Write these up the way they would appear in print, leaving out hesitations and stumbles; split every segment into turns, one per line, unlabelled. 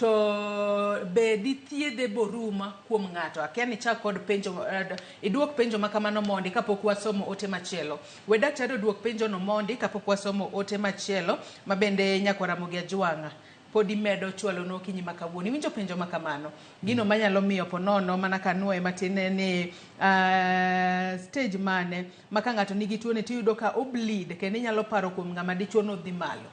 to be di thiedhe boruma kuom ng'ato akia ni chak kod penjo iduok penjo makamano mondi kapok wasomo ote machielo we daktari duok penjo no mondi kapok wasomo ote machielo mabende nyakwa Ramogi Ajwang'a podi medo chwalo no kinyi makawuoni winjo penjo makamano gino manyalo miyo ponono mana kanuoe matine ni stage mane maka ng'ato nigi tuo ne tiyudo ka obleed kendo inyalo paro kuom ng'ama dichuo no dhi malo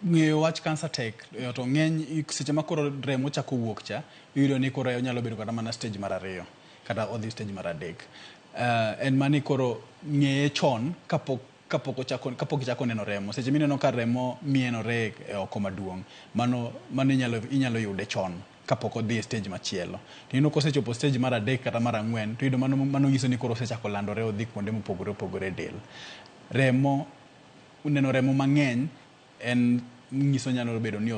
ng'eyo wach cancer tek to ng'eny seche ma koro remo chako wuok cha iyudo ni koro nyalo bedo kata mana stage mar 2 kata odhi stage mar 3 en mani koro ng'eye chon kapok ichako neno remo seche mineno ka remo mienore e oko maduong' mano inyalo yude chon kapok odhi stage machielo to ino kosechopo stage mar 3 kata mar 4 to iyudo mano nyiso ni koro osechako landore odhi kuonde mopogore opogore del neno remo mang'eny en nyiso nyalo bedo ni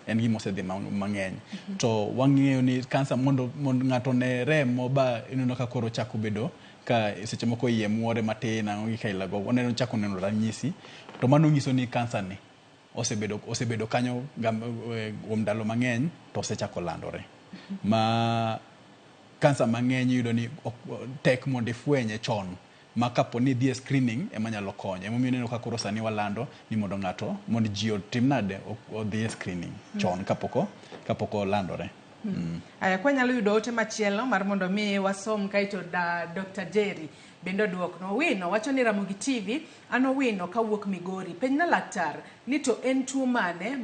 en gima osedhi mang'eny to wang'eyo ni kansa mondo ng'ato ne remo ba ineno ka koro chako bedo ka seche moko iye muore matin ang'o gi kailago oneno chako neno ranyisi to mano nyiso ni kansa ni osebedo kanyo kuom ndalo mang'eny to osechako landore ma kansa mang'eny yudo ni tek mondo ifwenye chon ma kapo ni dhie screening ema nyalo konyo emomiyo neno ka koro sani walando ni mondo ji otim nade odhie screening chon kapok olandore
aya kwa nyalo yudo ote machielo mar mondo mi wasom kaito Dr. Jerry bendo duokno wino wacho ni Ramogi TV ano wino kawuok Migori penjna laktar ni to en tuo mane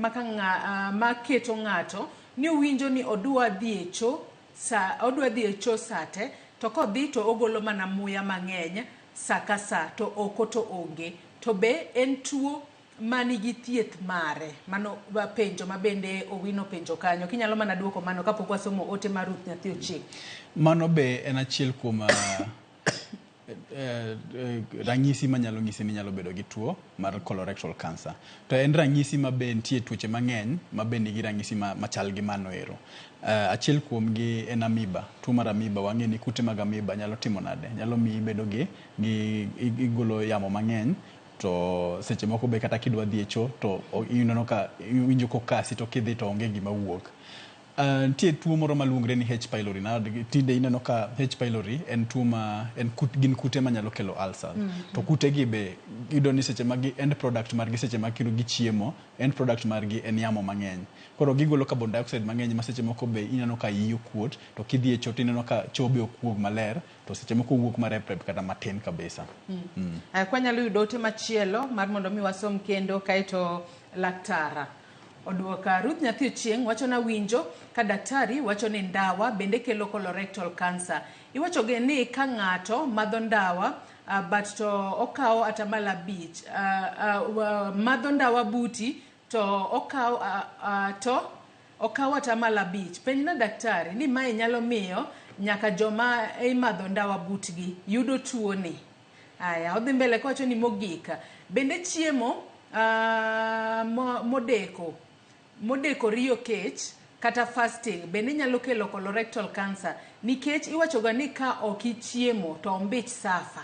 maketo ng'ato ni winjo ni odwa dhi e cho sate to kodhi to ogolo mana muya mang'eny saka sa to oko to onge to be en tuo manigi thieth mare mano penjo mabende owino penjo kanyo kinyalo mana duoko mano kapok wasomo ote mar Ruth nyathi Ochieng
mano be en achiel kuom ranyisi manyalo nyisi ni nyalo bedo gi tuo mar colorectal cancer to en ranyisi mabe nitie tuoche mang'eny mabe nigi ranyisi machal gi mano ero achiel kuom gi en amoeba tuo mar amoeba wang'e ni kute mag amoeba nyalo timo nade nyalo miyi bedo gi igolo yamo mang'eny to seche moko be kata kidwa dhi e cho to ineno ka winjo kokasi to kidhi to onge gima wuok nitie tuo moro maluongre ni H pylori tinde ineno ka H pylori en tuo gin kute manyalo kelo ulcer to kute gi be yudo ni seche magi end product margi seche ma kiro gi chiemo end product margi en yamo mang'eny koro gigolo carbon dioxide mang'eny ma seche moko be ineno ka iyi kuot to kidhi e cho ineno ka cho be okuog maler to seche moko wuok marep kata matin kabisa
kwa nyalo yudo ote machielo mar mondo mi wasom kendo kaito laktara oduoka Ruth nyathi Ochieng wacho na winjo ka daktari wacho ni ndawa bende kelo colorectal cancer iwacho ge ni ka ng'ato madho ndawa but to okawo atamala beach madho ndawa buti to okawo atamala beach penjna daktari ni mae nyalo miyo nyaka joma imadho ndawa butgi yudo tuo ni aya odhi mbele kowacho ni mogika bende chiemo modeko riyo kech kata fasting bende nyalo kelo colorectal cancer nikech iwachoga ni ka okichiemo to ombich safa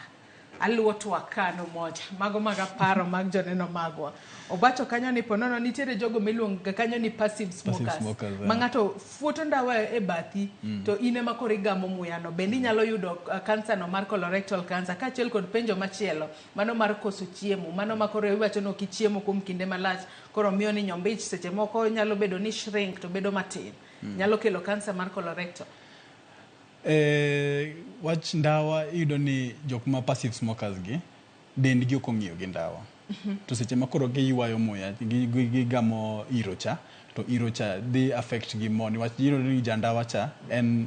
aluo twakano moja mago magaparo mag joneno magwa obacho kanyo ni ponono nitiere jogo miluongo kanyo ni passive smokers ma ng'ato fuoto ndawa e bathi to ine makoro igamo muyano bende nyalo yudo cancer no mar colorectal cancer kaachiel kod penjo machielo mano mar koso chiemo mano makoro iwacho ni okichiemo kuom kinde malach koro miyo ni nyombich seche moko nyalo bedo ni shrink to bedo matin nyalo kelo cancer mar colorectal
wach ndawa iyudo ni jok ma passive smokers gi dendgi ok ong'iyo gi ndawa to seche ma koro giywayo muya gigamo iro cha to iro cha dhi affect gi mo niwach iyudo ni jandawa cha en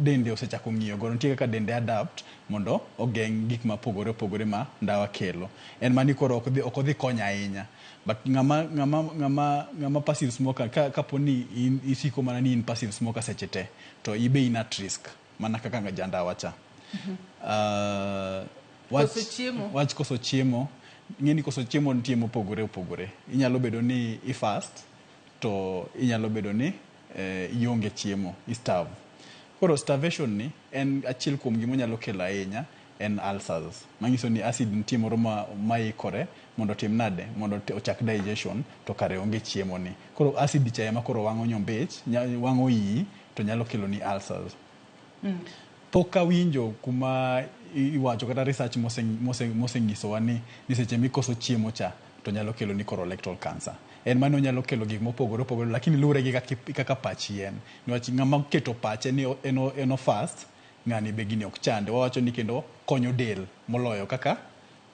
dende osechako ng'iyo go nitie kaka dende adapt mondo ogeng' gik mapogore opogore ma ndawa kelo en mani koro ok odhi konya ahinya but ngama passive smoker kapo ni isiko mana ni in passive smoker seche te to ibe in at risk mana kaka jandawa cha wach koso chiemo ng'eni koso chiemo nitie mopogore opogore inyalo bedo ni ifast to inyalo bedo ni ionge chiemo istarve koro starvation ni en achiel kuom gima nyalo kelo ahinya en ulcers. Manyiso ni acid nitie moro maikore mondo tim nade mondo ochak digestion to kare onge chiemo ni. Koro acid cha ema koro wang'o nyombich, wang'o iyi to nyalo kelo ni ulcers. Pok awinjo kuma iwacho kata research mosenyisowa ni seche mikoso chiemo cha to nyalo kelo ni colorectal cancer. En mano nyalo kelo gik mopogore opogore, lakini luwore gi kaka pachi en. Niwach ng'ama keto pache ni eno fast, ng'ani be gini ok chande. Wawacho ni kendo konyo del moloyo kaka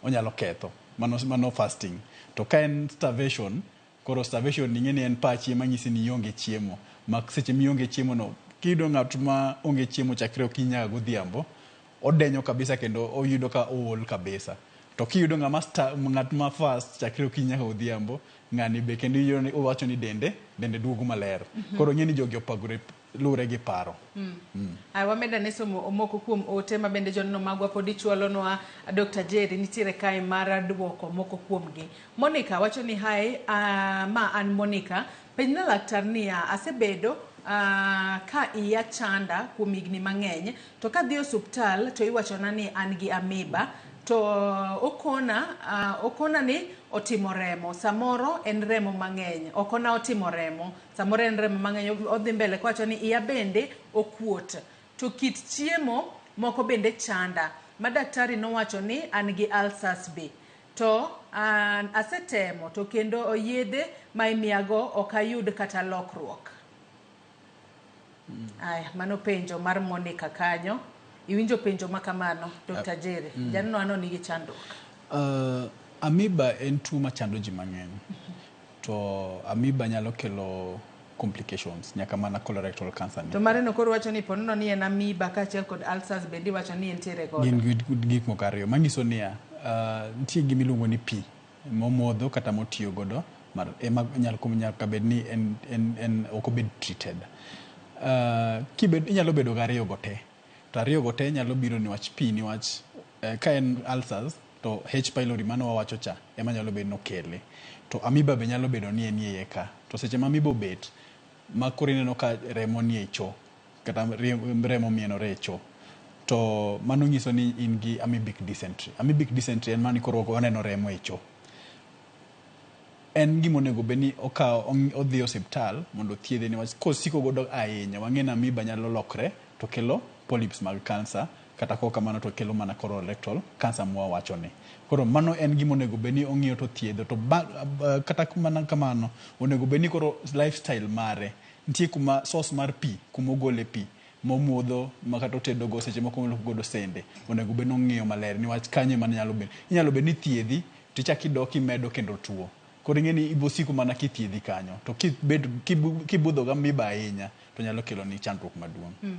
onyalo ketho. Mano fasting. To ka en starvation, koro starvation ing'e ni en pachi ema nyisi ni ionge chiemo. Mak seche mionge chiemo no, kiyudo ng'at ma onge chiemo chakre okinyi nyaka godhiambo, odenyo kabisa kendo oyudo ka ool kabisa. To kiyudo ng'at ma fast chakre okinyi nyaka godhiambo, ng'ani be kendo owacho ni dende duogo maler. Koro ng'e ni jogi opogore lure gi paro.
Ai wameda ne somo moko kuom ote ma bende jonno magwa pod ichwalonwa. Dr. Jerry nitiere kae mar duoko moko kuomgi. Monica wacho ni hai ma an Monica penjna laktar niya asebedo ka iya chanda kuom higni mang'eny to kadhi osuptal to iwachona ni an gi amoeba to okona ni otimo remo, samoro en remo mang'eny, okona otimo remo, samoro en remo mang'eny, odhi mbele kwacho ni iya bende okuot, to kit chiemo moko bende chanda, ma daktari nowacho ni an gi ulcers be, to asetemo to kendo yedhe ma imiyago ok ayud kata lokruok. Aya, mano penjo mar Monica kanyo. Iwinjo penjo makamano, Dr. Jerry. Janno ano nigi chandruok.
Amoeba en tuo machando ji mang'eny. To amoeba nyalo kelo complications, nyaka mana colorectal cancer.
To mare no koro wacho ni ponono ni en amoeba kaachiel kod ulcers bende wacho ni entiere godo.
Gin gik moko ariyo. Manyiso niya, nitie gimiluongo ni pi momodho kata motiyo godo ema nyaka bed ni en ok obed treated. Inyalo bedo gariyo gote. To ariyo gote nyalo biro niwach pi, niwach ka en ulcers to H. pylori mano wawacho cha ema nyalo bedo nokele. To amoeba be nyalo bedo ni en iye ka. To seche ma amoeba obet, ma koro ineno ka remo ni e cho, kata remo mienore e cho, to mano nyiso ni in gi amoebic dysentery. Amoebic dysentery en mani koro waneno remo e cho. En gima onego bed ni odhi osiptal mondo thiedhe niwach kosiko godo ahinya, wang'e ni amoeba nyalo lokre to kelo polyps mag cancer, kata kok kamano to kelo mana colorectal cancer mwawacho ni. Koro mano en gima onego bed ni ong'iyo to thiedho, to kata mana kamano onego bed ni koro lifestyle mare nitie kuma source mar pi, kuma ogole pi momodho makata otedo go seche moko moloko godo sende, onego bed ni ong'iyo maler niwach kanyo ema inyalo bed ni thiedhi tichak idok imedo kendo tuo. Koro ing'e ni ibosiko mana kithiedhi kanyo, to kibudho ga amoeba ahinya to nyalo kelo ni chandruok maduong'.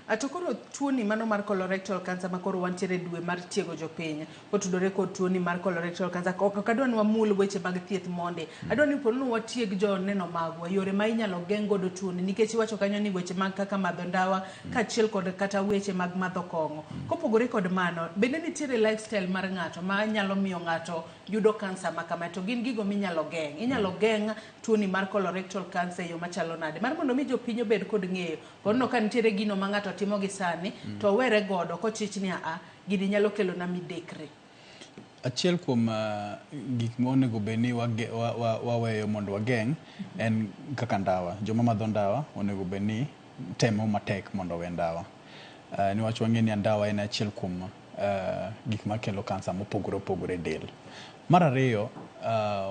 Ato koro tuo ni mano mar colorectal cancer ma koro wantiere dwe mar tiego jopiny kotudore kod tuo ni mar colorectal cancer, ok adwa ni wamul weche mag thieth monde, adwa ni ponono watieg joneno magwa yore ma inyalo geng' godo tuo ni, nikech iwacho kanyo ni weche mag kaka madho ndawa kaachiel kod kata weche mag madho kong'o. Kopogore kod mano, bende nitiere lifestyle mar ng'ato ma nyalo miyo ng'ato yudo cancer ma kama, to gin gigo minyalo geng'. Inyalo geng' tuo ni mar colorectal cancer yo machalo nade mar mondo mi jopiny obed kod ng'eyo. Ponono ka nitiere gino ma ng'ato timo gi sani to were godo kochich ni gini nyalo kelo na midekre.
Achiel kuom gik monego bed ni waweyo mondo wageng' en kaka ndawa. Joma madho ndawa onego bed ni temo matek mondo we ndawa. Niwach wang'e ni ndawa en achiel kuom gik makelo kansa mopogore opogore del. Mar ariyo,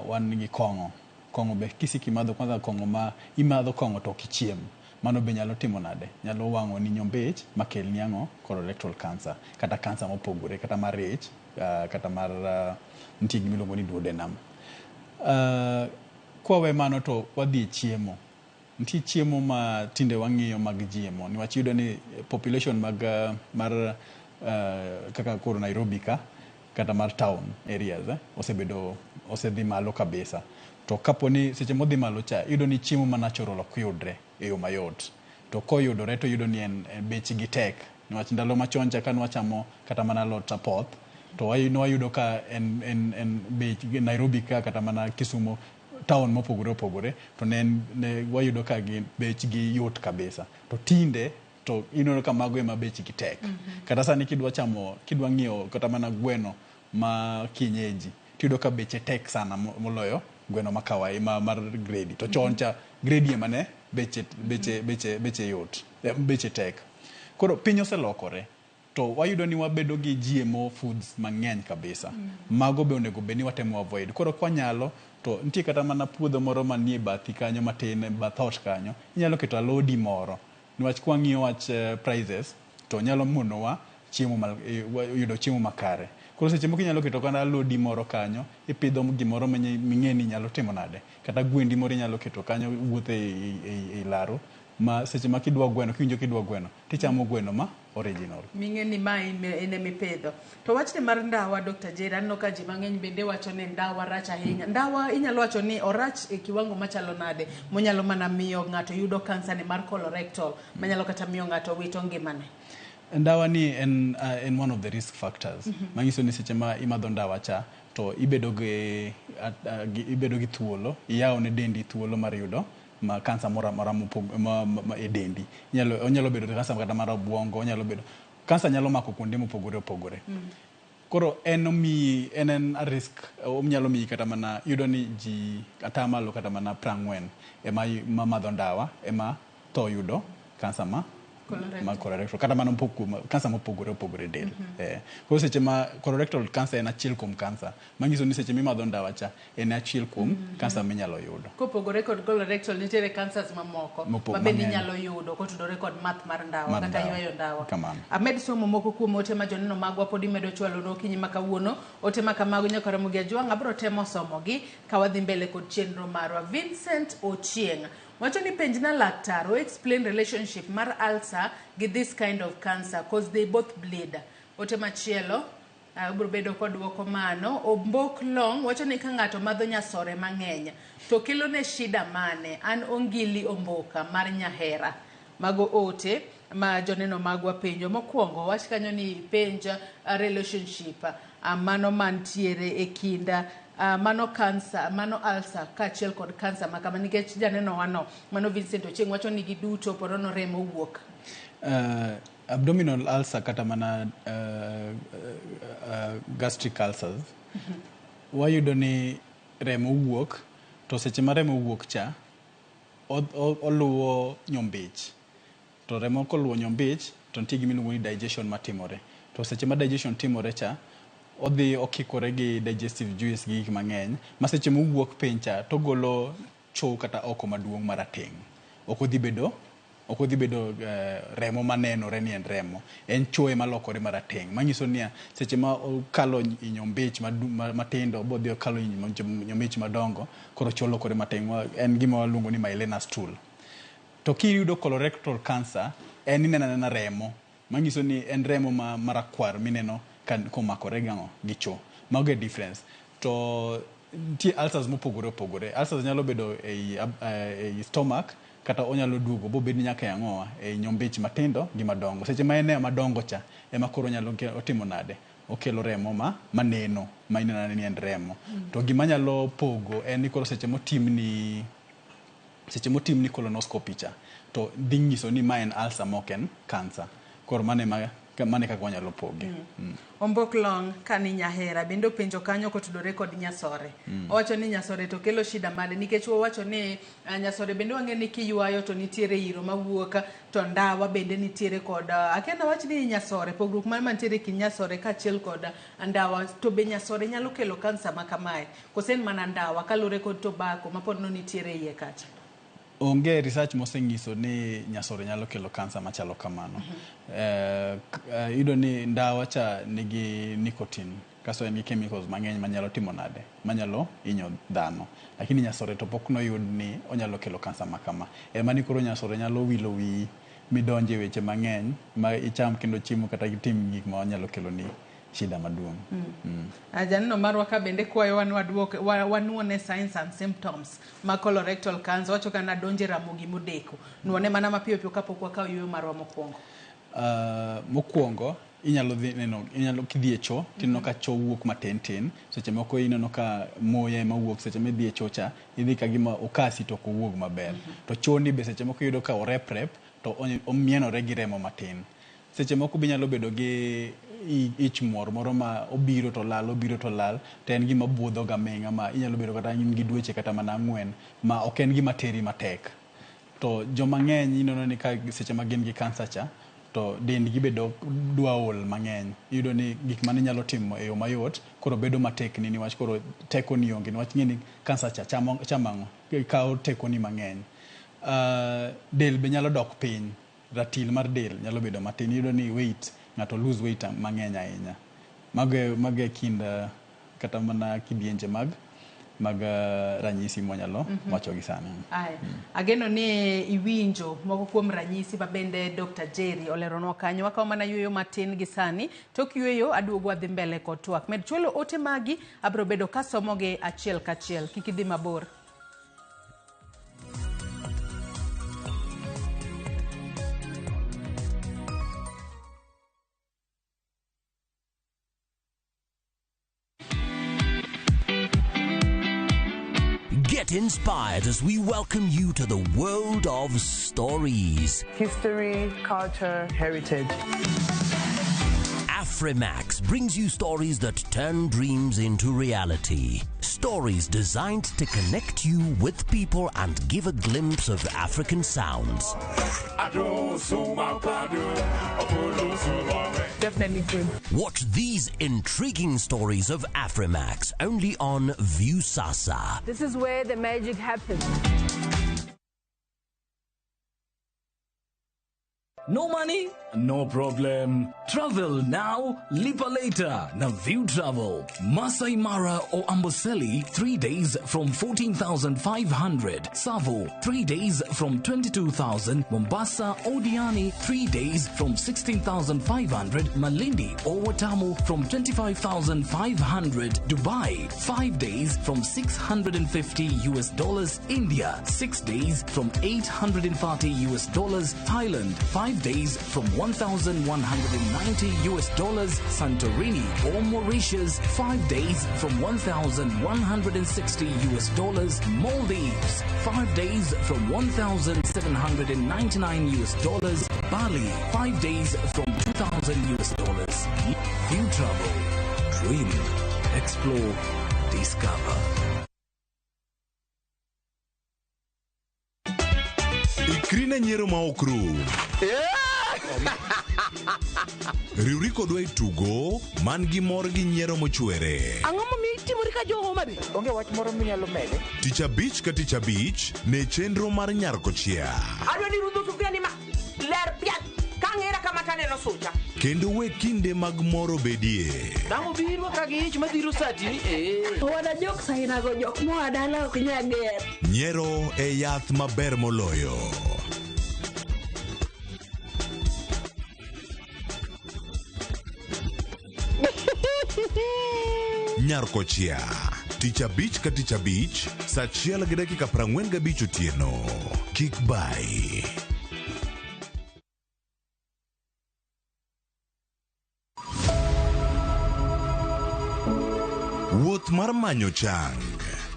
wan gi kong'o. Kong'o be kisiki madho, kwanza kong'o ma imadho kong'o to kichiem, mano be nyalo timo nade, nyalo wang'o ni nyombich makel ni ang'o colorectal cancer, kata kansa mopogore, kata mar ich, kata mar nitie gimiluongo ni duodenum. Kwawe mano to wadhi chiemo. Nitie chiemo ma tinde wang'iyo mag jiemo, niwach yudo ni population mar kaka koro Nairobi ka kata mar town areas osedhi malo kabisa. To kaponi seche modhi malo cha yudo ni chiemo ma natural ok yudre e yo mayot. To koyudore to yudo ni en bechgi tek. Niwach ndalo machon cha ka nwachamo kata mana lot apoth, to wayudo ka en bech Nairobi ka kata mana Kisumu, town mopogore opogore, to ne wayudo ka bechgi yot kabisa. To tinde to ineno ka mago ema bechgi tek. Kata sani kidwa ng'iewo kata mana gweno ma kienyeji, tiyudo ka beche tek sana moloyo gweno ma kawaii mar gredi. To chon cha gredi ema ne beche yot, beche tek. Koro piny oselokore. To wayudo ni wabedo gi GMO foods mang'eny kabisa. Mago be onego bed ni watemo avoid. Koro kwa nyalo to nitie kata mana puodho moro manie bathi kanyo matin, bath ot kanyo, inyalo keto alodi moro. Niwach kwa ng'iyo wach prices to nyalo monowa yudo chiemo makare. Koro seche moko inyalo keto kana alodi moro kanyo, ipidho gimoro ming'eni nyalo timo nade. Kata gwendi moro inyalo keto kanyo wuothe e laro. Ma seche ma kiwinjo kidwa gweno, tichamo gweno ma original.
Ming'eni ma ine mipidho. To wachne mar ndawa, Dr. Jerry, aneno ka ji mang'eny bende wacho ni ndawa rach ahinya. Ndawa inyalo wacho ni orach e kiwango machalo nade, monyalo mana miyo ng'ato yudo kansa ni mar colorectal, manyalo kata miyo ng'ato wito ngimane.
Ndawa ni en one of the risk factors. Manyiso ni seche ma imadho ndawa cha, to ibedo gi thuolo, iyawo ne dendi thuolo mar yudo ma kansa mora e dendi. Onyalo bedo kansa kata mar obwongo, onyalo bedo kansa nyalo mako kuonde mopogore opogore. Koro en a risk, onyalo miyi kata mana yudo ni ji atamalo kata mana 40 ema madho ndawa ema to yudo kansa ma colorectal kata mana kansa mopogore opogore del. Koro seche ma colorectal cancer en achiel kuom kansa, manyiso ni seche mimadho ndawa cha en achiel kuom kansa minyalo yudo.
Kopogore kod colorectal nitiere cancers mamoko mabende inyalo yudo kotudore kod math mar ndawa kata ywayo ndawa. Amed somo moko kuom ote ma joneno magwa pod imedo chwalo okinyi ma kawuono. Ote ma kamago nyaka Ramogi Ajwang' abiro temo somogi ka wadhi mbele kod chenro marwa. Vincent Ochieng' wacho ni penjna laktar o explain relationship mar ulcer gi this kind of cancer cause they both bleed. Ote machielo ubro bedo kod duoko mano. Ombok Long wacho ni ka ng'ato madho nyasore mang'eny to kelo ne shida mane. An Ongili Omboka mar Nyahera. Mago ote ma joneno magwa penjo. Mokwongo wach kanyo ni penja relationship mano mantiere e kinda mano cancer, mano ulcer kaachiel kod cancer makama nikech janeno wano mano Vincent Ochieng' wacho ni giduto porono remo wuok.
Abdominal ulcer kata mana gastric ulcers, wayudo ni remo wuok, to seche ma remo wuok cha oluwo nyombich. To remo koluwo nyombich to nitie gimiluongo ni digestion matimore. To seche ma digestion timore cha, odhi okikore gi digestive juice gi gik mang'eny, ma seche mowuok piny cha to golo cho kata oko maduong' marateng'. Ok odhi bedo remo manenore ni en remo. En cho ema lokore marateng'. Manyiso ni seche ma okalo nyombich matindo bodhi okalo nyombich madongo, koro cho lokore mateng'. En gima waluongo ni Myelina's stool. To kiyudo colorectal cancer, en inena remo. Manyiso ni en remo marakwar mineno komakore gi cho. Mago e difference. To tie ulcers mopogore opogore. Ulcers nyalo bedo ei stomach, kata onyalo duogo bobed ni nyaka yang'owa ei nyombich matindo gi madongo. Seche ma ene madongo cha ema koro nyalo otimo nade, okelo remo maneno ma inena ni en remo. To gima nyalo pogo en ni koro seche motimni colonoscopy cha, to dhi nyiso ni ma en ulcer moken cancer. Koro mane kaka wanyalo poge.
Ombok Long kani Nyahera bende penjo kanyo kotudore kod nyasore. Owacho ni nyasore to kelo shida made nikech owacho ni nyasore bende wang'e ni kiywayo to nitiere iro mawuok, to ndawa bende nitiere kod akiana wach ni nyasore pogruok mantiere ki nyasore kaachiel kod ndawa. To be nyasore nyalo kelo kansa ma kamae kosen mana ndawa kalure kod tobacco mapod no nitiere iye kacha?
Onge research mosenyiso ni nyasore nyalo kelo kansa machalo kamano. Yudo ni ndawa cha nigi nicotine, kaso en gi chemicals mang'eny manyalo timo nade, manyalo hinyo dhano. Lakini nyasore to pok noyud ni onyalo kelo kansa makama. Ema ni koro nyasore nyalo wilo wi midonje weche mang'eny ma icham kendo chiemo kata gitim gik ma nyalo kelo ni shida maduong'.
Janino marwa ka bende kwayo wanuone signs and symptoms ma colorectal cancer. Wacho kana donje Ramogi modeko. Nuone mana mapiyo piyo kapok wakaw yueyo marwa mokwongo.
Mokwongo inyalo kidhi e cho tineno ka cho wuok matin. Seche moko ineno ka moye ma wuok seche midhi e cho cha, idhi ka gima okasi to ok owuog maber. To cho ni be seche moko yudo ka orep to omienore gi remo matin. Seche moko binyalo bedo gi ich moro ma obiro to lal to en gima budho ga menga ma inyalo bedo kata in gi dweche kata mana 4 ma ok en gima teri matek. To joma ng'eny inono ni ka seche ma gin gi kansa cha to dendgi bedo dwa ol mang'eny. Iyudo ni gik mane nyalo timo e yo mayot koro bedo matek ni niwach koro teko ni onge niwach ng'eni kansa cha chamango kawo teko ni mang'eny. Del be nyalo dok piny, ratil mar del nyalo bedo matin. Iyudo ni weight ng'ato lose weight mang'eny ahinya. Mage kind kata mana kidienje mag ranyisi mwanyalo wacho gi sana.
Ageno ni iwinjo moko kuom ranyisi ma bende Dr. Jerry oleronwa kanyo. Wakaw mana yueyo matin gi sani. Tok yueyo aduogo adhi mbele kod twak. Med chulo ote magi abro bedo kasomo gi achiel kachiel. Kik idhi mabor.
Get inspired as we welcome you to the world of stories.
History, culture, heritage.
Afrimax brings you stories that turn dreams into reality. Stories designed to connect you with people and give a glimpse of African sounds.
Definitely good.
Watch these intriguing stories of Afrimax only on Viusasa.
This is where the magic happens.
No money? No problem. Travel now, lipa later. Na View Travel. Masai Mara or Amboseli, 3 days from 14,500. Savo, 3 days from 22,000. Mombasa or Diani, 3 days from 16,500. Malindi or Watamu from 25,500. Dubai, 5 days from $650. India, 6 days from $840. Thailand, 5 days from $1,190. Santorini or Mauritius, 5 days from $1,160. Maldives, 5 days from $1,799. Bali, 5 days from $2,000. View Travel. Dream. Explore. Discover.
Ikrina nyero ma okru. Riuri kodwa itugo man gi mor gi nyiero mochwere.
Ang'o momiyo itimori ka jo Homa Bay?
Onge wach moro minyalo mede.
Tich abich ka tich abich ne chenro mar Nyarkochia.
Adwa ni rudho sufria ni ma ler piat kang'era kama taneno sucha.
Kendo we kinde mag moro bedie.
Damo biro ka gi ich madhiro sati ni
Wada jok saina go jok moa dala ok nyager.
Nyiero e yath maber moloyo. Nyarkochia, tich abich ka tich abich, saa 1:45 otieno. Kik bai. Wuoth mar manyo chang.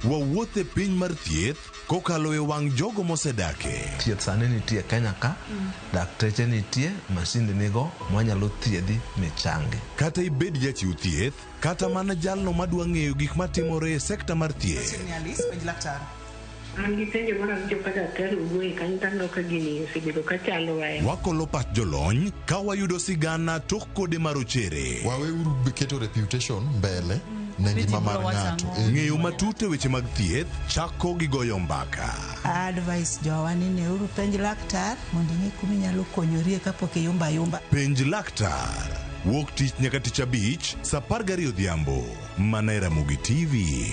Wawuoth e piny mar thieth kokalo e wang' jogo mosedake.
Thieth sani nitie Kenya ka, dakteche nitie, masinde nigo mwanyalo thiedhi michangi.
Kata ibed jachiw thieth, kata mana jalno madwa ng'eyo gik matimore e sekta mar thieth.
An gi penjo moro nitie ka daktari wuoyi kanyo taneno ka gini osebedo ka chalo wae.
Wakolo pat jolony ka wayudo sigana tok kode marochere.
Waweuru keto reputation mbele ne ngima mar ng'ato.
Ng'eyo matut e weche mag thieth chako gi goyo mbaka.
Advice jowa ni neuru penj laktar mondo ing'e kumi nyalo konyorie kapok iyumba yumba.
Penj laktar. Wuok tich nyaka tich abich, saa 12 odhiambo. Mana e Ramogi TV.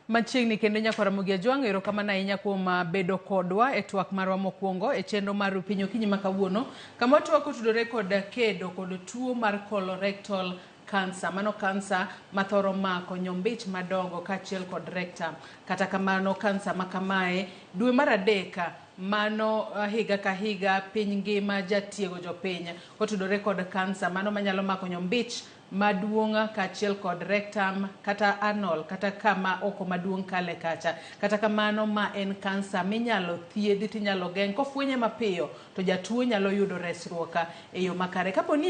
Machiegni kendo nyako Ramogi Ajwang' erokamano ahinya kuom bedo kodwa e twak marwa mokwongo e chenro mar Piny Okinyi ma kawuono, kama watwak otudore kod kedo kod tuo mar colorectal cancer. Mano kansa mathoro mako nyombich madongo kaachiel kod rectum. Kata kamano kansa makamae dwe mar adek mano higa ka higa piny ngima jatiego jopiny kotudore kod kansa mano manyalo mako nyombich maduong' kaachiel kod rectum kata anal kata kama oko maduong' kale kacha. Kata kamano ma en kansa minyalo thiedhi tinyalo geng' kofwenye mapiyo to jatuo nyalo yudo resruok e yo makare. Kapo ni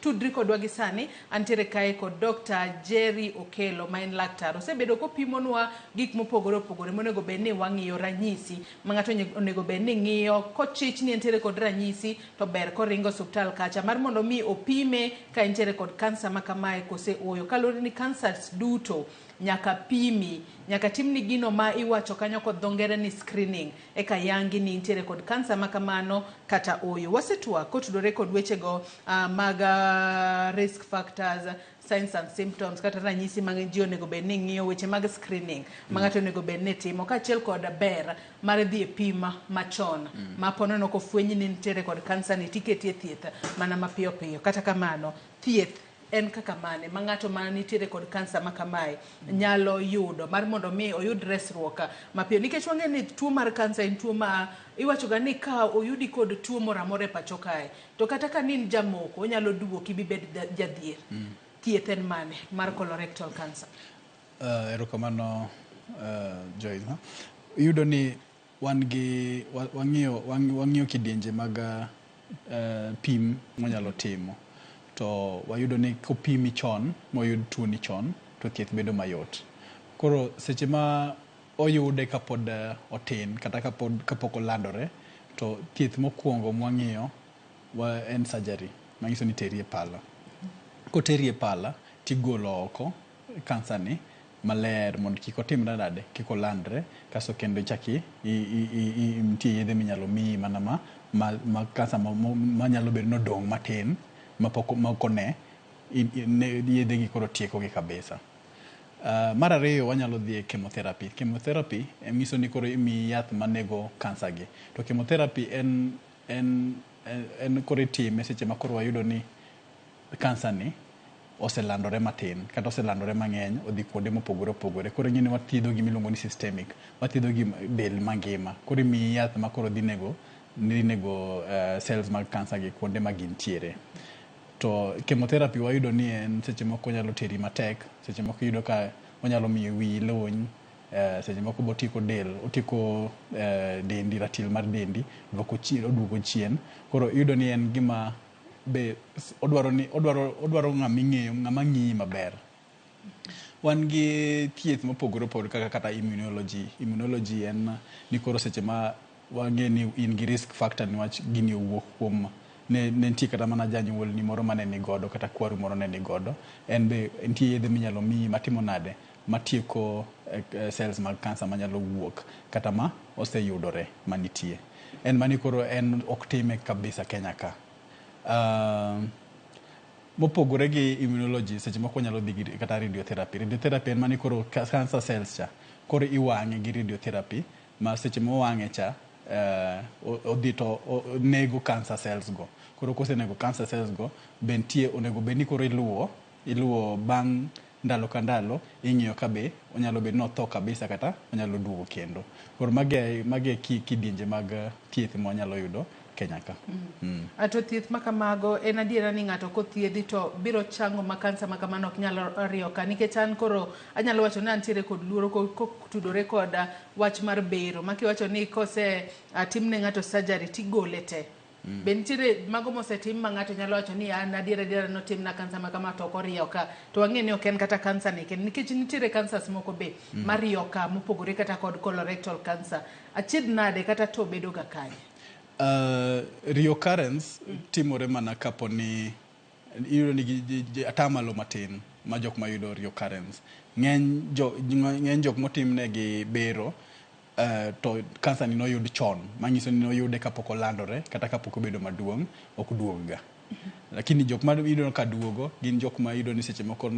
tudri kodwa gi sani antiere kae kod Dr. Jerry Okelo ma en laktar. Osebedo kopimonwa gik mopogore opogore monego bed ni wang'iyo ranyisi ma ng'ato onego bed ni ng'iyo kochich ni entiere kod ranyisi to ber koringo osuptal kacha mar mondo mi opime ka entiere kod kansa kamae kose oyo. Kalore ni cancers duto nyaka pimi, nyaka timni gino ma iwacho kanyo kod dho ngere ni screening eka yangi ni intiere kod kansa makamano kata oyo. Wasetwa kotudore kod wechego mag risk factors, signs and symptoms kata ranyisi ma ji onego bed ni ng'iyo, weche mag screening ma ng'ato onego bed ni timo kaachiel kod ber mar dhi e pima machon ma po nono kofweny ni nitiere kod kansa ni tiketi e thieth mana mapiyo piyo. Kata kamano thieth en kaka mane ma ng'ato ma nitiere kod kansa ma kamae nyalo yudo mar mondo mi oyud resruok mapiyo, nikech wang'e ni tuo mar kansa en tuo ma iwacho ga ni ka oyudi kod tuo moro amora e pacho kae to kata ka nin jamoko onyalo duoki bibed jadhier. Thieth en mane mar colorectal cancer?
Erokamano Joy. Iyudo ni wang'iyo kidienje mag pim monyalo timo. To wayudo ni kopimi chon, moyud tuo ni chon, to thieth bedo mayot. Koro seche ma oyude kapod otin, kata kapok olandore, to thieth mokwongo mwang'iyo en surgery, manyiso ni teri e pala. Koteri e pala, tigolo oko kansa ni maler mondo kik otimre nade, kik olandre, kaso kendo chaki nitie yedhe minyalo miyi mana ma kansa manyalo bedo nodong' matin, mapokone yedhe gi koro tieko gi kabisa. Mar ariyo wanyalo dhi e chemotherapy. Chemotherapy nyiso ni koro imiyi yath manego kansa gi. To chemotherapy en koro itime seche ma koro wayudo ni kansa ni oselandore matin kata oselandore mang'eny, odhi kuonde mopogore opogore. Koro ing'e ni wathiedho gi miluongo ni systemic, wathiedho gi del mangima. Koro imiyi yath ma koro dhi nego cells mag kansa gi kuonde ma gintiere. To chemotherapy wayudo ni en seche moko nyalo teri matek, seche moko yudo ka onyalo miyo wiyi lony, seche moko botieko otieko dendi, ratil mar dendi, oduogo chien. Koro yudo ni en gima be odwaro ng'ama ing'eyo, ng'ama ng'iyi maber. Wan gi thieth mopogore opogore kaka kata immunology. Immunology en ni koro seche ma wang'e ni in gi risk factor niwach gini owuok kuom ne nitie kata mana janyuol ni moro mane ni godo kata kwaru moro ne ni godo, en be nitie yedhe minyalo miyi matimo nade matieko cells mag kansa manyalo wuok kata ma oseyudore manitie. En mani koro en ok time kabisa Kenya ka. Mopogore gi immunology, seche moko nyalo dhi kata radiotherapy. Radiotherapy en mani koro cancer cells cha koro iwang'e gi radiotherapy, ma seche mowang'e cha odhi to nego cancer cells go. Koro kosenego cancer cells go, bentie onego bedni koro iluwo bang' ndalo ka ndalo, ing'iyo ka be onyalo bedo notho kabisa kata onyalo duogo kendo. Koro mage kidienje mag thieth mwanyalo yudo Kenya ka.
Ato thieth makamago en adiera ni ng'ato kothiedhi to biro chango ma kansa makamano ok nyalo riyo ka, nikech an koro anyalo wacho ni antiere kod luoro kotudore kod wach mar bero makiwacho ni kose timne ng'ato surgery tigole te. Be nitiere mago mosetim ma ng'ato nyalo wacho ni an adiera notimna kansa makama to ok oriyo ka, to wang'e ni ok en kata kansa ni kendo, nikech nitiere kansas moko be mariyo ka mopogore kata kod colorectal cancer. Achiedh nade kata to bedo ga kanye?
Reoccurrence timore mana kapo ni iyudo ni atamalo matin ma jok ma yudo reoccurrence. Ng'eny jok motimne gi bero to kansa ni noyud chon, manyiso ni noyude kapok olandore kata kapok obedo maduong', ok duog ga. Lakini jok ma yudo ka duogo gin jok ma yudo ni seche moko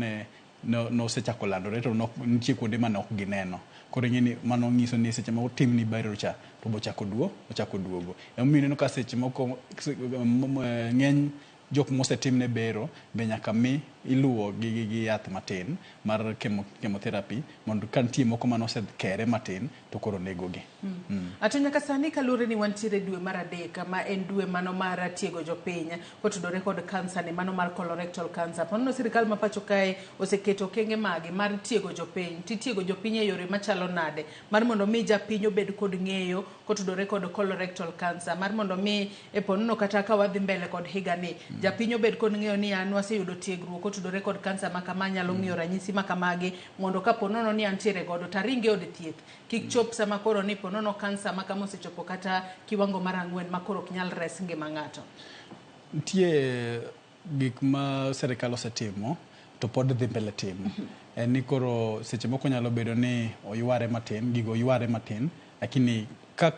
nosechako landore to nitie kuonde ma ok gineno. Koro ing'e ni mano nyiso ni seche ma otim ni bero cha to ochako duogo. Emomiyo ineno ka seche moko ng'eny jok mosetimne bero be nyaka mi iluwo gi yath matin mar chemotherapy mondo ka nitie moko manosekere matin to koro negogi.
Ato nyaka sani kalure ni wantiere dwe mar adek ma en dwe mano mar tiego jopiny kotudore kod kansa ni mano mar colorectal cancer. Ponono sirikal ma pacho kae oseketo okenge mage mar tiego jopiny. Titiego jopiny e yore machalo nade mar mondo mi japiny obed kod ng'eyo kotudore kod colorectal cancer, mar mondo mi e ponono kata ka wadhi mbele kod higa ni japiny obed kod ng'eyo ni an waseyudo tiegruok kotudore kod kansa ma kama nyalo ng'iyo ranyisi ma kamagi mondo ka ponono ni antiere godo taringe od thieth kik chop sama koro ni ponono kansa ma kama osechopo kata kiwango mar 4 ma koro ok nyal res ngima ng'ato.
Nitie gik ma serikal osetimo to pod dhi mbele timo. En ni koro seche moko nyalo bedo ni oyware matin, gigo oyware matin, lakini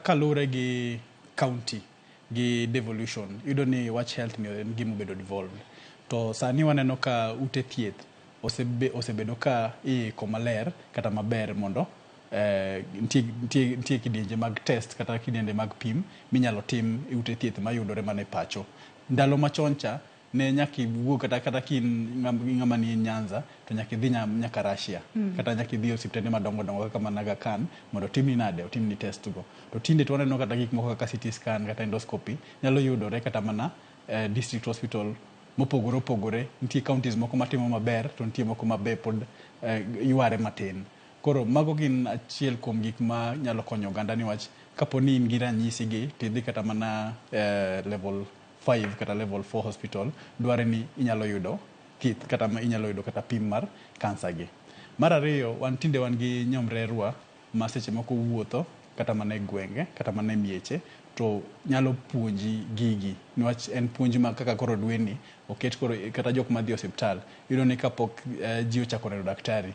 kalure gi county gi devolution, yudo ni wach health ni en gima obedo devolved. To sani waneno ka ute thieth osebedo ka iiko maler kata maber mondo nitie kidienje mag test kata kidienje mag pim minyalo tim e ute thieth mayudore mana e pacho. Ndalo machon cha ne nyaka iwuog kata ng'ama ni Nyanza to nyaka idhi nyaka Russia kata nyaka idhi osiptende madongo kaka Managa Khan mondo timni nade, otimni test go. To tinde to waneno kata gik moko kaka CT scan kata endoscopy nyalo yudore kata mana district hospital mopogore opogore. Nitie counties moko matimo maber to nitie moko maber pod yware matin. Koro mago gin achiel kuom gik ma nyalo konyo oganda niwach kapo ni in gi ranyisi gi tidhi kata mana level 5 kata level 4 hospital dware ni inyalo yudo thieth kata inyalo yudo kata pim mar kansa gi. Mar ariyo, tinde wan gi nyomrerwa ma seche moko wuotho kata mana e gwenge kata mana e mieche to nyalo puonji gigi niwach en puonj ma kaka koro dweni oket koro kata jok ma dhi osiptal yudo ni kapok ji ochako neno daktari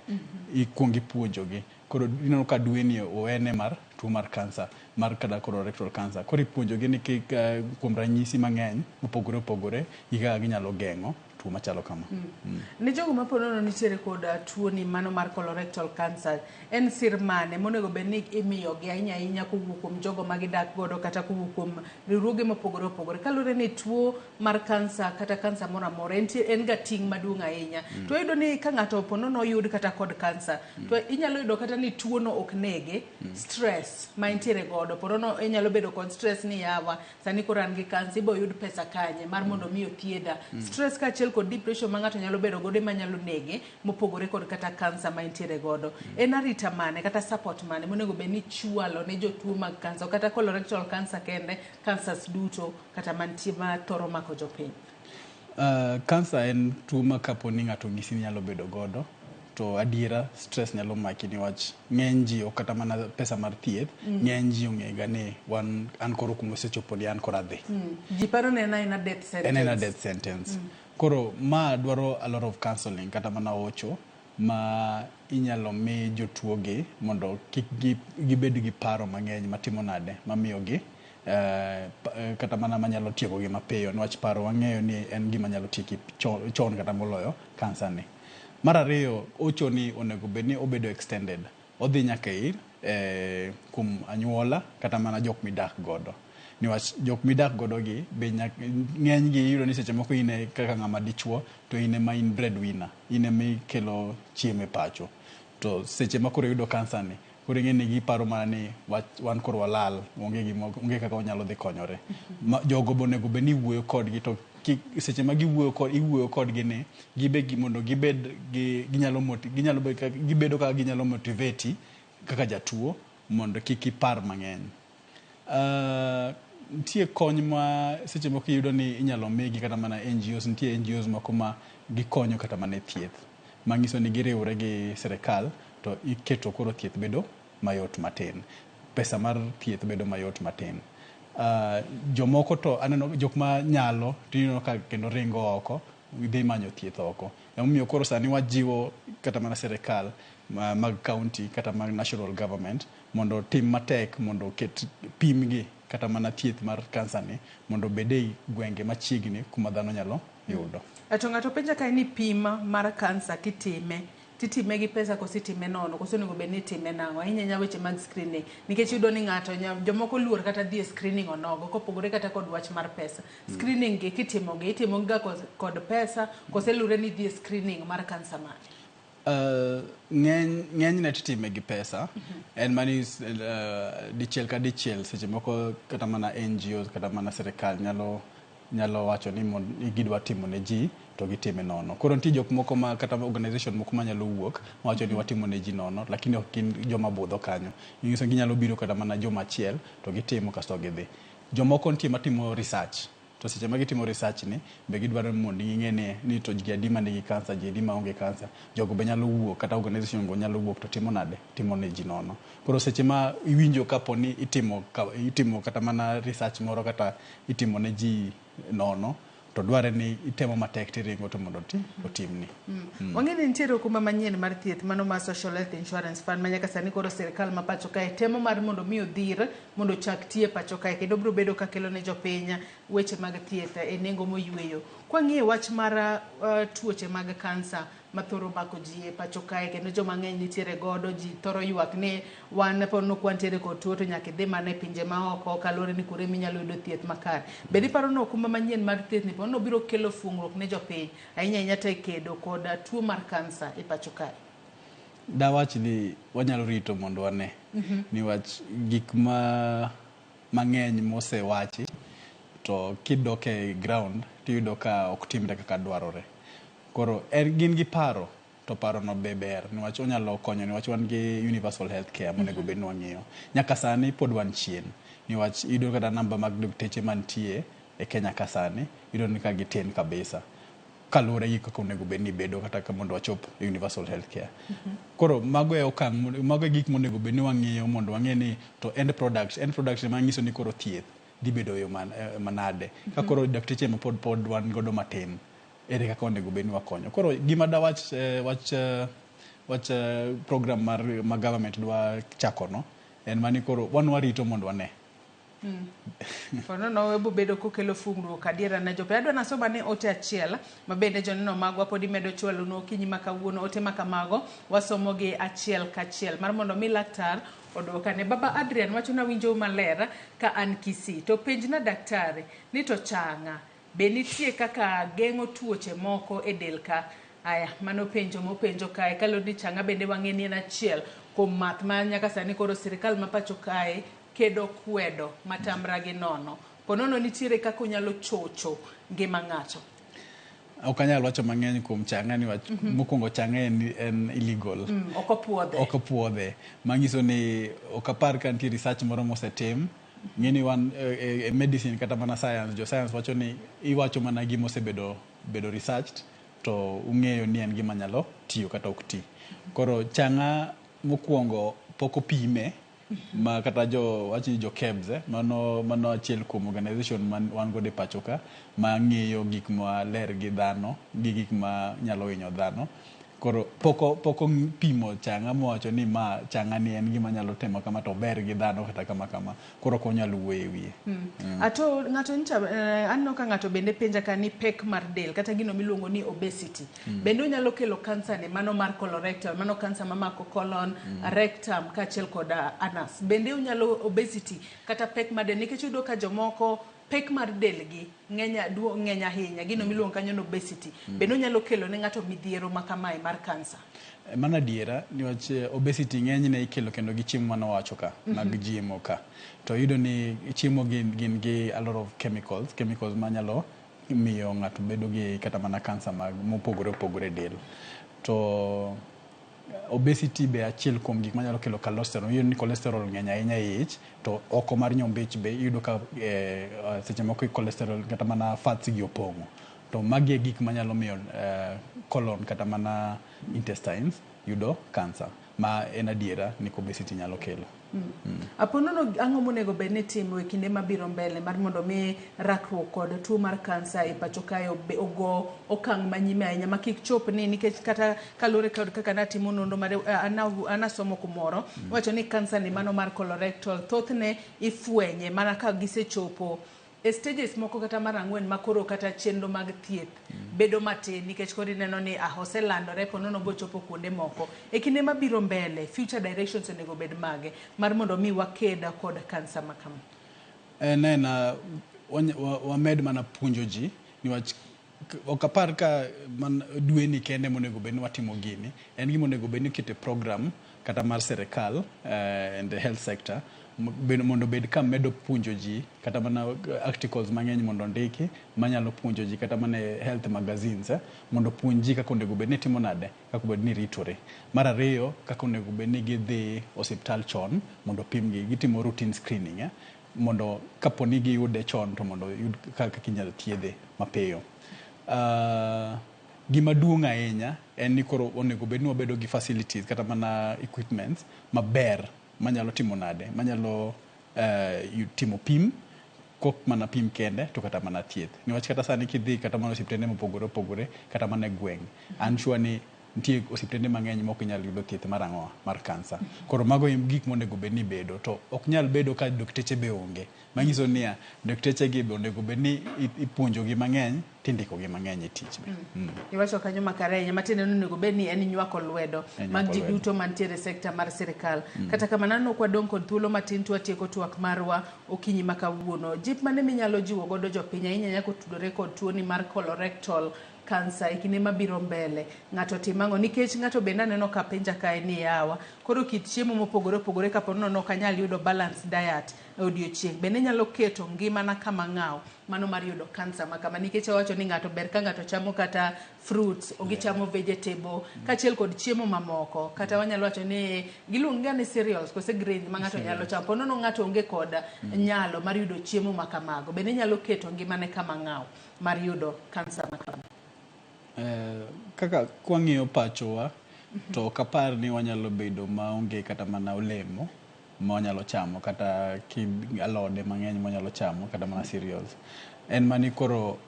ikuongi puonjogi. Koro ineno ka dweni oene mar tuo mar kansa mar kata colorectal cancer. Koro ipuonjogi ni kuom ranyisi mang'eny mopogore opogore kaka ginyalo geng'o tuo machalo kama.
Ne jogo ma ponono nitiere kod tuo ni mano mar colorectal cancer, en sir mane monego bed ni imiyogi ahinya kowuok kuom jogo ma gidak godo kata kowuok kuom riwruoge mopogore opogore kalure ni tuo mar kansa kata kansa moro amora en ga ting' maduong' ahinya. To iyudo ni ka ng'ato ponono oyud kata kod kansa to inyalo yudo kata ni tuo no ok nege, stress ma intiere godo ponono inyalo bedo kod stress ni yawa sani koro an gi kansa ibo yud pesa kanye mar mondo mi othiedha. Stress ka kod depression ma ng'ato nyalo bedo godo manyalo nege mopogore kod kata kansa ma intiere godo. En arita mane kata support mane monego bed ni chwalo ne jotuo mag kansa kata colorectal cancer kende, cancers duto kata mantie ma thoro mako jopiny?
Kansa en tuo ma kapo ni ng'ato ng'isi ni nyalo bedo godo to adiera stress nyalo maki niwach ng'eny ji ok kata mana pesa mar thieth ng'eny ji ong'ega ni an koro kuma osechopo ni an kora dhi.
Ji paro ni en death sentence.
En death sentence. Koro ma dwaro a lot of counseling kata mana ocho ma inyalo mi jotuogi mondo kik gibed gi paro mang'eny matimo nade mamiyogi kata mana manyalo tiegogi mapiyo niwach paro wang'eyo ni en gima nyalo tieki chon kata moloyo kansa ni. Mar ariyo, ocho ni onego bed ni obedo extended. Odhi nyaka ir kuom anyuola kata mana jok midak godo. Niwach jok midak godo gi be ng'eny gi yudo ni seche moko ine kaka ng'ama dichuo to ine ma in breadwinner, ine mi kelo chiemo e pacho. To seche ma koro yudo kansa ni koro ng'eny gi paro mana ni wan koro walal onge kaka wanyalo dhi konyore. Jogo bonego bed ni wuoyo kodgi to seche ma iwuoyo kodgi ni gibe mondo gibed gibedo kaka ginyalo motivate kaka jatuo mondo kik ipar mang'eny. Nitie kony ma seche moko yudo ni inyalo migi kata mana NGOs, nitie NGOs moko ma gikonyo kata mana e thieth manyiso ni giriwre gi serikal to iketo koro thieth bedo mayot matin, pesa mar thieth bedo mayot matin. Jomoko to aneno jok ma nyalo tineno ka kendo ringo oko dhi manyo thieth oko. Emomiyo koro sani wajiwo kata mana serikal mag county kata mag national government mondo tim matek mondo ket pimgi kata mana thieth mar kansa ni mondo bede gwenge machiegni kuma dhano nyalo yudo.
To ng'ato penja ka ni pim mar kansa titime gi pesa kosi time nono koso nego bed ni time nang'o ahinya weche mag screening nikech yudo ni ng'ato jomoko luor kata dhi e screening onogo kopogore kata kod wach mar pesa. Screening gi itimo ga kod pesa kose lure ni dhi e screening mar kansa mane?
ng'eny ne titime gi pesa en mani dichiel ka dichiel seche moko kata mana NGOs kata mana sirikal nyalo wacho ni gidwa timo ne ji to gitime nono. Koro nitie jok moko ma kata organization moko manyalo wuok wacho ni watimo ne ji nono lakini ok gin joma budho kanyo. Nyiso ginyalo biro kata mana joma achiel to gitimo kasto gidhi. Jomoko nitie matimo research. To seche ma gitimo research ni be gidwaro mondo ging'e ni to ji adi ma nigi kansa, ji adi ma onge kansa. Jogo be nyalo wuok kata organization go nyalo wuok to timo nade? Timo ne ji nono. Koro seche ma iwinjo kapo ni itimo kata mana research moro kata itimo ne ji nono to dware ni itemo matek tiringo to mondo otimni.
Wang'eni nitiere okumba manyien mar thieth mano mar Social Health Insurance Fund ma nyaka sani koro sirikal ma pacho kae temo mar mondo mi odhir mondo chak tie pacho kae kendo biro bedo ka kelo ne jopiny weche mag thieth e nengo moyweyo. Kwang'iye wach mar tuoche mag kansa mathoro mako ji e pacho kae kendo joma ng'eny nitiere godo, ji thoro ywak ni wan pono kwantiere kod tuo to nyaka idhi mana e pinje maoko kalore ni kure minyalo yudo thieth makare. Be iparo ni okumba manyien mar thieth ni pono biro kelo fungruok ne jopiny ahinya ahinya te kedo kod tuo mar kansa e pacho kae?
Dawach ni wanyalo rito mondo wane niwach gik mang'eny mosewachi to kidoke ground tiyudo ka ok timre kaka dwarore. Koro gin gi paro to paro no be ber niwach onyalo konyo niwach wan gi universal health care monego bed ni wang'iyo. Nyaka sani pod wan chien niwach iyudo kata namba mag dakteche mantie e Kenya ka sani iyudo ni ka gitin kabisa kalure gi kaka onego bed ni bedo kata ka mondo wachop universal health care. Koro mago e okang' mago e gik monego bed ni wang'iyo mondo wang'e ni to end product manyiso ni koro thieth dhi bedo yo manade ka koro dakteche ma pod wan godo matin ere kaka onego bed ni wakonyo. Koro gima da wach program mar government dwa chako no en mani koro wan warito mondo wane.
Pono no webo bedo kokelo fungruok adiera na jopiny. Adwa nasoma ni ote achiel ma bende joneno magwa pod imedo chwalo no kinyi makawuono ote makamago wasomo gi achiel kachiel mar mondo mi laktar oduoka ne. Baba Adrian wacho na winjo maler ka an Kisii to penjna daktari ni to chang'a be nitie kaka geng'o tuoche moko e del ka. Aya mano penjo mopenjo kae kalo ni chang'a bende wang'e ni en achiel kuom math ma nyaka sani koro sirikal ma pacho kae kedo kwedo matamra gi nono. Ponono nitiere kaka onyalo chocho ngima ng'ato.
Ok anyal wacho mang'eny kuom chang'a niwach mokwongo chang'a en illegal. Ok opuodhe. Manyiso ni ok apar ka nitie research moro mosetim. Ng'eni wan medicine kata mana science, jo science wacho ni iwacho mana gima osebedo researched to ung'eyo ni en gima nyalo tiyo kata ok ti. Koro chang'a mokwongo pok opime ma kata jo KEBS mano achiel kuom organization man wan godo e pacho ka ma ng'iyo gik ma ler gi dhano gi gik ma nyalo hinyo dhano. Koro poko pimo chang'a mowacho ni ma chang'a ni en gima nyalo timo kama to ber gi dhano kata kama koro konyalo wuoye wiye.
Ato ng'ato ncha anno ka ng'ato bende penja ka ni pek mar del kata gino miluongo ni obesity bende onyalo kelo kansa ne mano mar colorectal mano kansa mamako colon rectum kaachiel kod anus. Bende onyalo obesity kata pek mar del nikech yudo ka jomoko pek mar del gi ng'eny ahinya gino miluongo kanyo no obesity bende onyalo kelo ne ng'ato midhiero makamae mar kansa.
Mana diera niwach obesity ng'eny ne ikelo kendo gi chiemo manowacho ka mag GMO ka to yudo ni chiemo gin gi a lot of chemicals manyalo miyo ng'ato bedo gi kata mana kansa mopogore opogore del. To obesity be achiel kuom gik manyalo kelo cholesterol. Yudo ni cholesterol ng'eny ahinya e ich to oko mar nyombich be yudo ka seche moko cholesterol kata mana fats gi opong'o. To magi e gik manyalo miyo colon kata mana intestines yudo kansa ma en adiera ni obesity nyalo kelo.
Aponono ang'o monego bed ni timo e kinde mabiro mbele mar mondo mi rakruok kod tuo mar kansa e pacho kae ogo okang' manyime ahinya ma kik chop ni nikech kata kalore kod kaka natimo nonro mar anasomo kumoro wacho ni kansa ni mano mar colorectal thothne ifwenye mana ka gisechopo e stages moko kata mar 4 makoro kata chenro mag thieth bedo matin nikech kodi neno ni oselandore ponono bochopo kuonde moko e kinde mabiro mbele future directions onego bed mage mar mondo mi wakeda kod kansa makam.
Nena wamed mana puonjo ji niwach okapar ka man dwe ni kende monego bed ni watimo gini en gima onego bed ni kete program kata mar serikal in the health sector mondo bed ka medo puonjo ji kata mana articles mang'eny mondo ndiki manyalo puonjo ji kata mana health magazines mondo puonj ji kaka onego bed ni timo nade kaka bed ni ritore. Mar ariyo kaka onego bed ni gidhi osiptal chon mondo pimgi gitimo routine screening mondo kaponi giyude chon to mondo yud kaka kinyalo thiedhe mapiyo. Gima duong' ahinya en ni koro onego bed ni wabedo gi facilities kata mana equipments maber manyalo timo nade manyalo timo pim kok mana pim kende to kata mana thieth. Niwach kata sani kidhi kata mana osiptende mopogore opogore kata mana gweng' an sure ni nitie osiptende mang'eny mok inyal yudo thieth mar kansa. Koro mago gik monego bed ni bedo to ok nyal bedo ka dokteche be onge. Manyiso niya dokteche gi be onego bed ni ipuonjo gi mang'eny tindiko gi mang'eny e tich.
Iwacho kanyo makare matiende onego bed ni en nywako lwedo mag ji duto mantiere sekta mar sirikal. Kata kamano nok wadong' kod thuolo matin to watieko twak marwa okinyi ma kawuono. Jip mane minyalo jiwo godo jopiny ahinya nyaka tudore kod tuoni mar colorectal cancer ikine mabiro mbele ng'ato timang'o nikech ng'ato bende aneno ka penja kae ni yawa koro kit chiemo mopogore opogore kapo nono ok anyal yudo balance diet e odiochieng' bende nyalo keto ngimana kama ng'aw mano mar yudo kansa makama nikech wacho ni ng'ato ber ka ng'ato chamo kata fruits ogichamo vegetable kachiel kod chiemo mamoko kata wanyalo wacho ni giluonga ni cereals kose grains ma ng'ato nyalo chamo ponono ng'ato onge kod nyalo mar yudo chiemo makamago bende nyalo keto ngimane kama ng'aw mar yudo kansa makama.
Kaka kwang'iyo pachowa to kapar ni wanyalo bedo maonge kata mana olemo ma wanyalo chamo kata alode mang'eny wanyalo chamo kata mana cereals en mani koro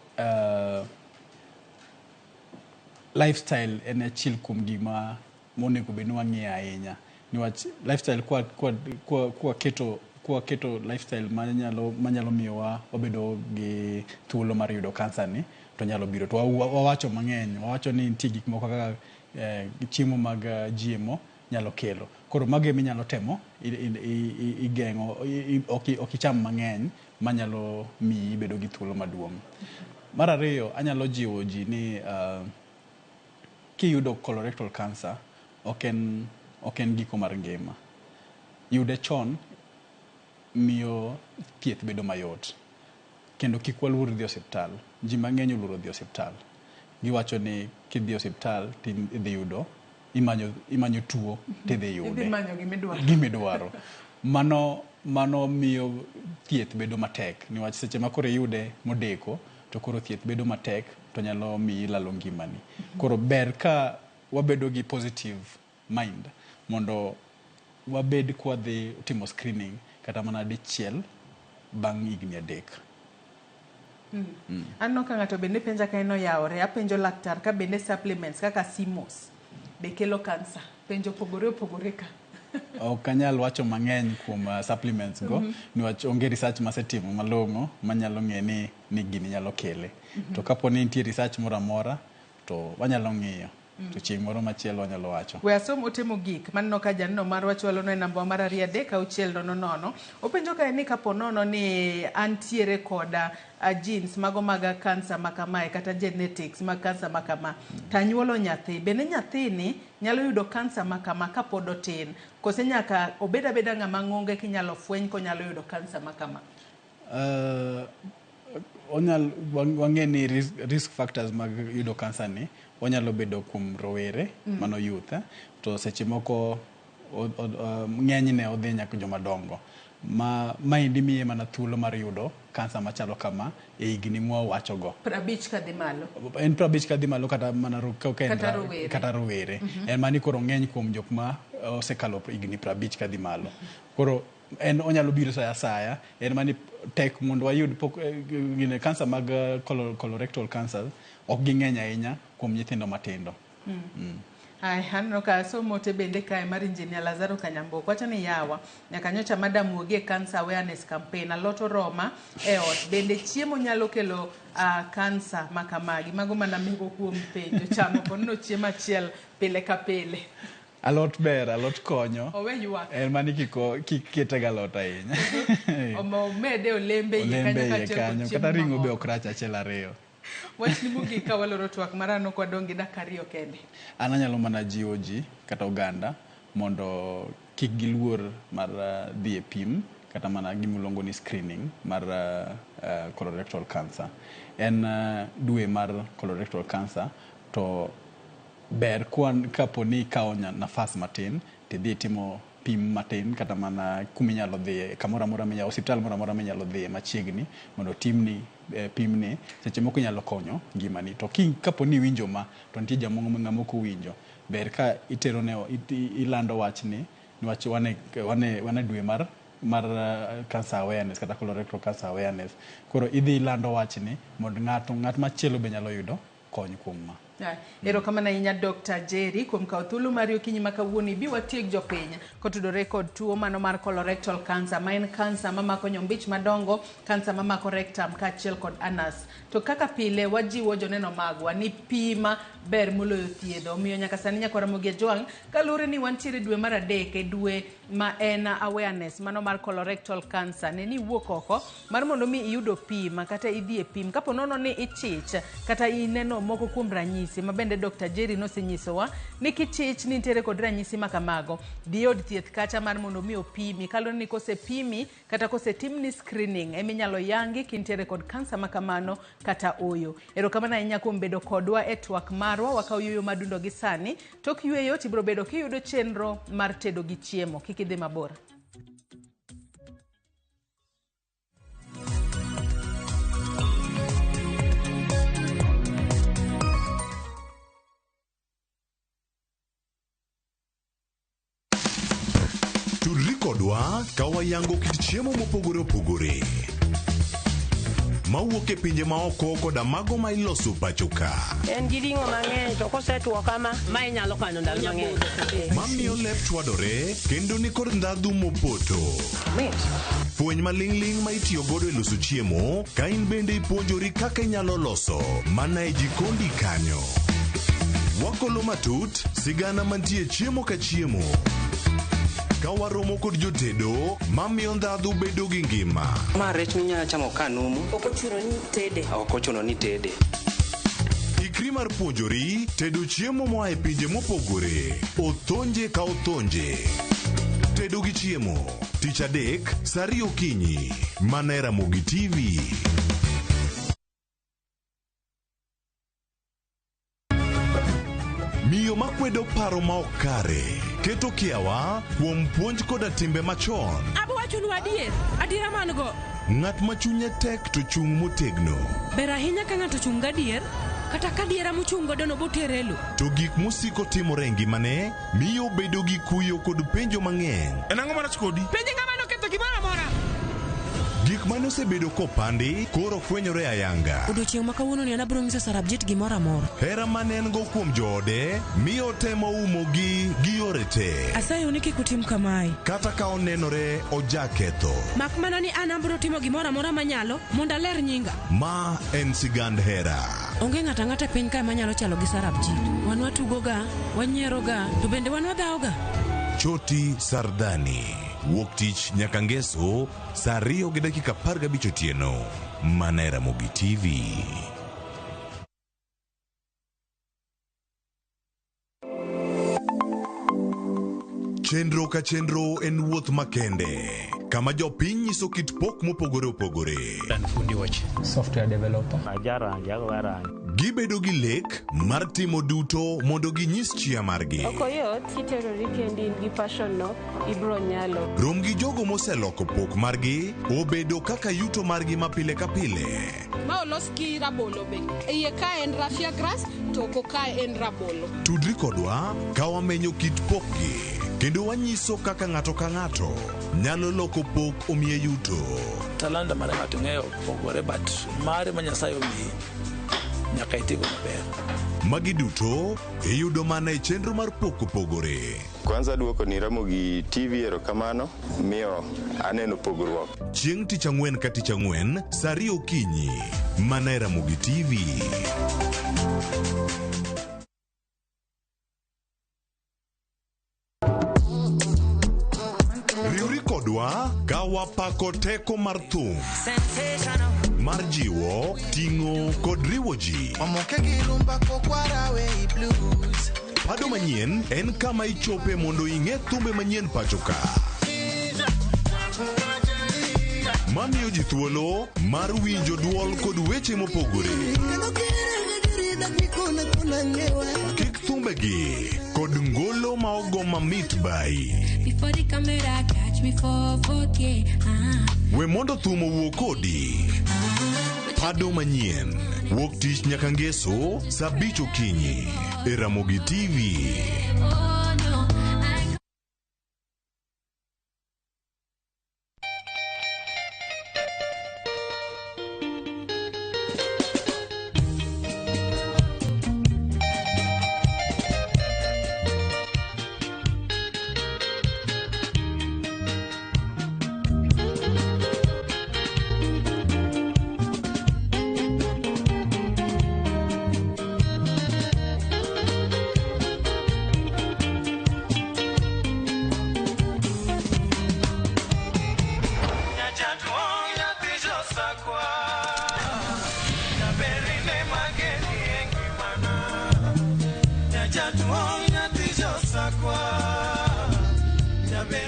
lifestyle en achiel kuom gima monego bed ni wang'iyo ahinya niwach lifestyle kwa keto lifestyle manyalo miyowa wabedo gi thuolo mar yudo kansa ni to nyalo biro to wawacho mang'eny wawacho ni nitie gik moko kaka chiemo mag GMO nyalo kelo koro mago eminyalo temo igeng'o ok icham mang'eny manyalo miyi bedo gi thuolo maduong'. Mar ariyo anyalo jiwo ji ni kiyudo colorectal cancer ok en giko mar ngima. Yude chon miyo thieth bedo mayot kendo kik waluor dhi osiptal. Ji mang'eny oluoro dhi osiptal. Giwacho ni kidhi osiptal tidhi yudo imanyo tuo tidhi yude.
Idhi manyo
gimidwaro. Mano miyo thieth bedo matek niwach seche ma koro yude modeko to koro thieth bedo matek to nyalo miyi lalo ngimani. Koro ber ka wabedo gi positive mind mondo wabed kwa dhi timo screening kata mana dichiel bang' higni 3.
Anno ka ng'ato bende penja ka eno yawore apenjo laktar ka bende supplements kaka simos be kelo kansa penjo opogore ka.
Ok anyal wacho mang'eny kuom supplements go niwach onge research masetimo malong'o manyalo ng'e ni gini nyalo kele. To kapo ni nitie research moro amora to wanyalo ng'iyo to chieng' moro machielo wanyalo wacho.
We asom otemo gik maneno ka janno marwa chwalo no e namba mar 3 openjo ka ni kapo nono ni antiere koda genes mago mag kansa makamae kata genetics mag kansa makama tanyuolo nyathi bende nyathini nyalo yudo kansa makama kapod otin kose nyaka obed abeda ng'ama ng'onge kinyalo fweny konyalo yudo kansa makama.
Wang'e ni risk factors mag yudo kansa ni wanyalo bedo kuom rowere mano youth to seche moko ng'enyne odhi nyaka joma dongo maendi miye mana thuolo mar yudo kansa machalo kama e higni mwawacho go
50 kadhi malo
en 50 kadhi malo kata mana kata rowere en mani koro ng'eny kuom jok ma osekalo higni 50 kadhi malo koro en onyalo biro saya en mani tek mondo wayud gine kansa mag colorectal cancer ok ging'eny ahinya kuom nyithindo matindo.
Ai hanno ka somo te bende kae mar engineer Lazaro Kanyambo wacho ni yawa nyaka nyocha madam Wogie cancer awareness campaign aloto Roma e ot bende chiemo nyalo kelo kansa makamagi mago mana migo kuom penjo chamo pono chiemo achiel pile ka pile.
Alot ber, alot konyo.
Owe yuak.
En mani kikete galot ahinya.
Omo mede olembe
kanyo kata ringo be okrach achiel ariyo.
Wach ni mugi ka waloro twak marano kwa dongi dakariyo kende.
An anyalo mana jiwo ji kata oganda mondo kik giluor mar dhi e pim kata mana gimiluongo ni screening mar colorectal cancer. En dwe mar colorectal cancer to ber kapo ni ikawo nafas matin tidhi timo pim matin kata mana kuminyalo dhi kamoro amora minyalo osiptal moro amora minyalo dhi machiegni mondo timni pimni seche moko nyalo konyo ngimani. To kapo ni winjo ma to nitie ng'ama ok winjo, ber ka ilando wachni niwach wane dwe mar cancer awareness kata colorectal cancer awareness. Koro idhi ilando wachni mondo ng'at machielo be nyalo yudo kony kuom ma.
Ero kama na inya Dr. Jerry kuom kawo thuolo mar okinyi ma kawuono bi watieg jopiny kotudore kod tuo mano mar colorectal cancer, ma en cancer mamako nyombich madongo, cancer mamako rectum kaachiel kod anus. To kaka pile wajiwo joneno magwa ni pima ber moloyo thiedho. Omiyo nyaka sani nyakwara Ramogi Jwang' kaluwore ni wantiere dwe mar 3 e dwe ma en awareness mano mar colorectal cancer. Ne ni wuok oko mar mondo mi iyudo pima kata idhi e pim kapo nono ni ichich kata ineno moko kuom ranyisi ma bende Dr. Jerry nosenyisowa ni kichich ni nitiere kod ranyisi makamago, dhi od thieth kacha mar mondo mi opimi. Kaloni ni kose pimi kata kose timni screening eminyalo yangi kintiere kod kansa makamano kata oyo. Ero kama na inya kuom bedo kodwa e twak marwa wakaw yuyo madundo gi sani. Tok yueyo tibro bedo kiyudo chenro mar tedo gi chiemo. Kik idhi mabor.
Tudri kodwa ka wayango kit chiemo mopogore opogore mawuok e pinje maoko koda mago ma iloso pacho ka.
En gi ring'o mang'eny to kosetuo kama ma inyalo kano ndalo mang'eny.
Mamiyo lep chwadore kendo ni kod ndhadhu mopoto. Fweny maling'ling ma itiyo godo e loso chiemo ka in bende ipuonjori kaka inyalo loso mana e jikondi kanyo. Wakolo matut sigana mantie chiemo ka chiemo. Ka waromo kod jotedo mamiyo ndhadhu bedo gi ngima.
Ma rech minyalo chamo ka numu.
Ok ochuno ni tede.
Ok ochuno ni tede.
Ikri mar puonjori tedo chiemo moa e pinje mopogore. Othonje ka othonje. Tedo gi chiemo. Tich adek, saa 2 okinyi. Mana e Ramogi TV. Miyo makwedo paro ma ok kare keto kiawa kuom puonj koda timbe machon.
Abo wachonu adiera man go.
Ng'at ma chunye tek to chung motegno.
Ber ahinya ka ng'ato chung gadier kata ka diera mochung godo no boterelo.
To gik musiko timore e ngimane miyo bedo gi kuyo kod penjo mang'eny.
En ang'o marach kodi?
Penjo ng'ama noketho gimoro amora.
Gik mane osebedo kopandi koro fwenyore ayanga.
Odiochieng' ma kawuono ni an abiro nyiso Sarabjit gimoro amora.
Hera mane en go kuom joode miyo temo umogi gi yore te.
Asayo ni kik utim kamae.
Kata ka onenore ojaketho.
Mak mana ni an abiro timo gimoro amora manyalo mondo aler nyinga.
Ma en sigand hera.
Onge ng'ata ng'ata piny ka manyalo chalo gi Sarabjit. Wan watugoga, wanyieroga, to bende wan wadhaoga.
Choti Sardani. Wuok tich nyaka ngeso saa 2:15 otieno. Mana e Ramogi TV. Chenro ka chenro en wuoth makende kama jopiny nyiso kit pok mopogore opogore.
Fundi wach software developer. Gibedo gi lek mar timo duto mondo ginyis chia margi.
Okoyot kiterori kendi in gi passion no ibro nyalo.
Rom gi jogo moseloko pok margi obedo kaka yuto margi mapile ka pile.
Ma olos gi rabolo be. Iye ka en raffia grass to oko ka en rabolo.
Tudri kodwa ka wamenyo kit pokgi kendo wanyiso kaka ng'ato ka ng'ato nyalo loko pok omiye yuto.
Talanta mare ng'ato ng'eyo pogore but mare ma Nyasaye omiyi nyaka itigo maber.
Magi duto iyudo mana e chenro mar pok opogore.
Kwanza duoko ni Ramogi TV erokamano miyo aneno pogruok.
Chieng' tich ang'wen ka tich ang'wen saa 2 okinyi mana e Ramogi TV. Riwri kodwa ka wapako teko mar thum. mar jiwo, ting'o kod riwo ji. Pado manyien en kama ichope mondo ing'e thumbe manyien pachoka. Mamiyo ji thuolo mar winjo duol kod weche mopogore. Kik thumbegi kod ngolo ma ogo mamit bai. We mondo thum owuo kodi. Pado manyien wuok tich nyaka ngeso saa 5 okinyi e Ramogi TV.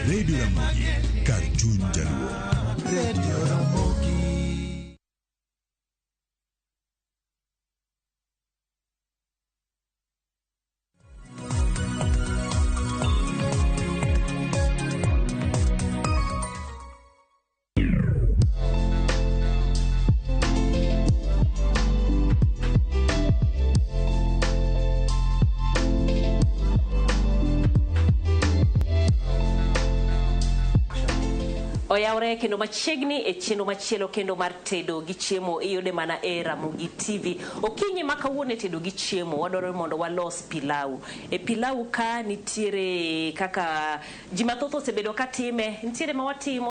Radio Ramogi, Cartoon Jaluo. Radio Ramogi.
Oyaure kendo machiegni e chenro machielo kendo mar tedo gi chiemo iyude mana e Ramogi TV. Okinyi ma kawuono tedo gi chiemo wadwaro mondo walos pilau. E pilau ka nitiere kaka ji mathoth osebedo ka time, nitiere ma watimo